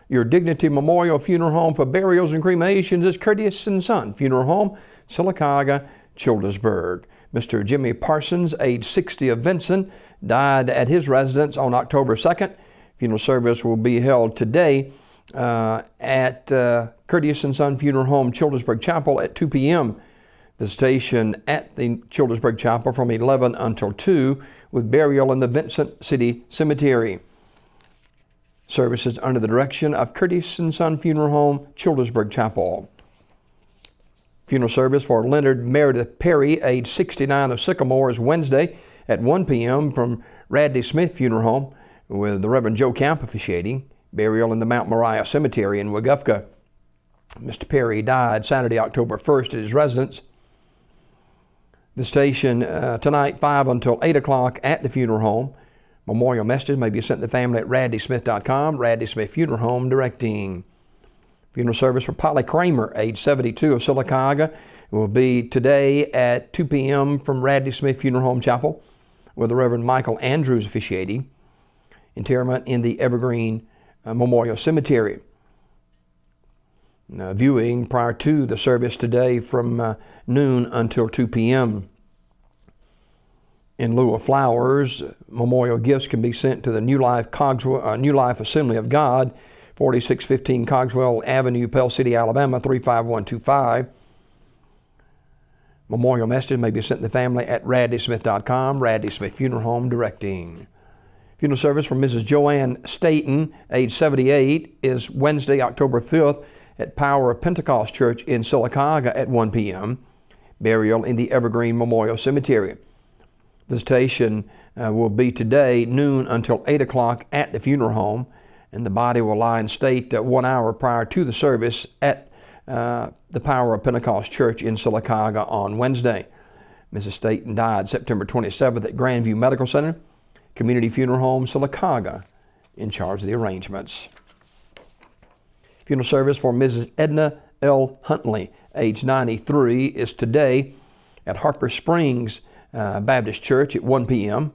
Your Dignity Memorial Funeral Home for burials and cremations is Curtis & Son Funeral Home, Sylacauga, Childersburg. Mr. Jimmy Parsons, age 60 of Vinson, died at his residence on October 2nd. Funeral service will be held today at Curtis & Son Funeral Home, Childersburg Chapel at 2 p.m. Visitation at the Childersburg Chapel from 11 until 2, with burial in the Vincent City Cemetery. Services under the direction of Curtis & Son Funeral Home, Childersburg Chapel. Funeral service for Leonard Meredith Perry, age 69 of Sycamore, is Wednesday at 1 p.m. from Radley Smith Funeral Home, with the Reverend Joe Camp officiating. Burial in the Mount Moriah Cemetery in Weguffka. Mr. Perry died Saturday, October 1st at his residence. Visitation tonight, 5 until 8 o'clock at the funeral home. Memorial messages may be sent to the family at radleysmith.com. Radley Smith Funeral Home directing. Funeral service for Polly Kramer, age 72 of Sylacauga, will be today at 2 p.m. from Radley Smith Funeral Home Chapel, with the Reverend Michael Andrews officiating. Interment in the Evergreen Memorial Cemetery. Viewing prior to the service today from noon until 2 p.m. In lieu of flowers, memorial gifts can be sent to the New Life Assembly of God, 4615 Cogswell Avenue, Pell City, Alabama, 35125. Memorial messages may be sent to the family at radleysmith.com. Radley Smith Funeral Home directing. Funeral service for Mrs. Joanne Staten, age 78, is Wednesday, October 5th at Power of Pentecost Church in Sylacauga at 1 p.m. Burial in the Evergreen Memorial Cemetery. Visitation will be today, noon until 8 o'clock at the funeral home, and the body will lie in state 1 hour prior to the service at the Power of Pentecost Church in Sylacauga on Wednesday. Mrs. Staten died September 27th at Grandview Medical Center, Community Funeral Home, Sylacauga, in charge of the arrangements. Funeral service for Mrs. Edna L. Huntley, age 93, is today at Harper Springs Baptist Church at 1 p.m.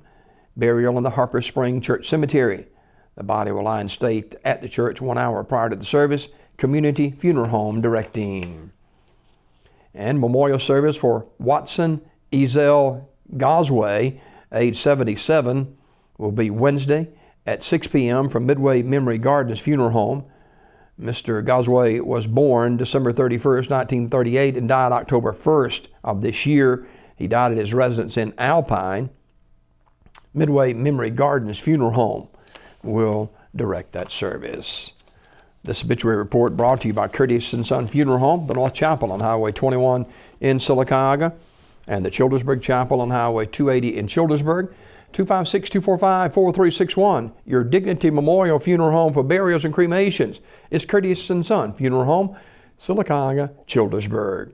Burial in the Harper Spring Church Cemetery. The body will lie in state at the church 1 hour prior to the service. Community Funeral Home directing. And memorial service for Watson Ezel Gosway, age 77, will be Wednesday at 6 p.m. from Midway Memory Gardens Funeral Home. Mr. Gosway was born December 31st, 1938, and died October 1st of this year. He died at his residence in Alpine. Midway Memory Gardens Funeral Home will direct that service. This obituary report brought to you by Curtis & Son Funeral Home, the North Chapel on Highway 21 in Sylacauga, and the Childersburg Chapel on Highway 280 in Childersburg. 256-245-4361. Your Dignity Memorial Funeral Home for burials and cremations is Curtis & Son Funeral Home, Sylacauga, Childersburg.